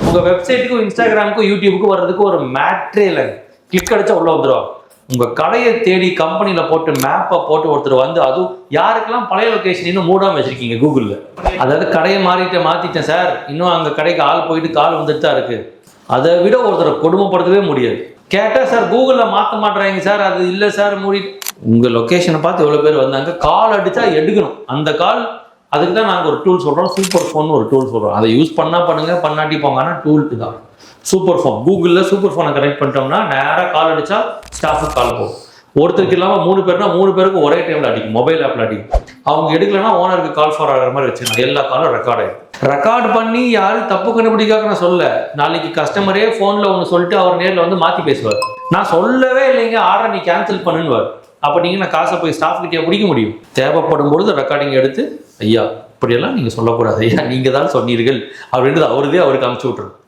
உங்கள் வெப்சைட்டுக்கும் இன்ஸ்டாகிராமுக்கும் யூடியூபுக்கும் வர்றதுக்கு ஒரு மேட்ரே இல்லை. கிளிக் அடிச்சா உள்ள வந்துடும். உங்கள் கடையை தேடி கம்பெனியில் போட்டு மேப்பை போட்டு ஒருத்தர் வந்து, அதுவும் யாருக்கெல்லாம் பழைய லொக்கேஷன் இன்னும் மூடாமல் வச்சுருக்கீங்க கூகுளில். அதாவது கடையை மாற்றிட்டேன் சார், இன்னும் அங்கே கடைக்கு ஆள் போயிட்டு கால் வந்துட்டு தான் இருக்குது. அதை விட ஒருத்தரை கொடுமைப்படுத்தவே முடியாது. கேட்டால் சார் கூகுளில் மாற்ற மாட்டுறாங்க சார், அது இல்லை சார் மூடி. உங்கள் லொக்கேஷனை பார்த்து எவ்வளோ பேர் வந்தாங்க, கால் அடித்தா எடுக்கணும். அந்த கால் அதுக்கு தான் நாங்கள் ஒரு டூல் சொல்கிறோம், சூப்பர் ஃபோன் ஒரு டூல் சொல்கிறோம். அதை யூஸ் பண்ணால் பண்ணுங்கள், பண்ணாட்டி போங்க. ஆனால் டூல்ட்டு தான் சூப்பர் ஃபோன். கூகுளில் சூப்பர் ஃபோனை கனெக்ட் பண்ணிட்டோம்னா நேராக கால் அடித்தா ஸ்டாஃபுக்கு கால் போகும். ஒருத்தருக்கு இல்லாமல் 3 பேர்னா 3 பேருக்கு ஒரே டைமில் அடிக்கும், மொபைல் ஆப்பில் அடிக்கும். அவங்க எடுக்கலைன்னா ஓனருக்கு கால் ஃபார் ஆகிற மாதிரி வச்சுருந்தாங்க. எல்லா காலும் ரெக்கார்ட் ஆகிடும். ரெக்கார்ட் பண்ணி யாரும் தப்பு கண்டுபிடிக்காக நான் சொல்ல. நாளைக்கு கஸ்டமரே ஃபோனில் ஒன்று சொல்லிட்டு அவர் நேரில் வந்து மாற்றி பேசுவார். நான் சொல்லவே இல்லைங்க, ஆர்டர் நீ கேன்சல் பண்ணுன்னுவார். அப்போ நீங்கள் நான் காசை போய் ஸ்டாஃப் கிட்டே பிடிக்க முடியும்? தேவைப்படும் பொழுது ரெக்கார்டிங் எடுத்து, ஐயா இப்படியெல்லாம் நீங்கள் சொல்லக்கூடாது ஐயா, நீங்கள் தான் சொன்னீர்கள் அப்படின்றது அவருக்கு அனுப்பிச்சி விட்ருணும்.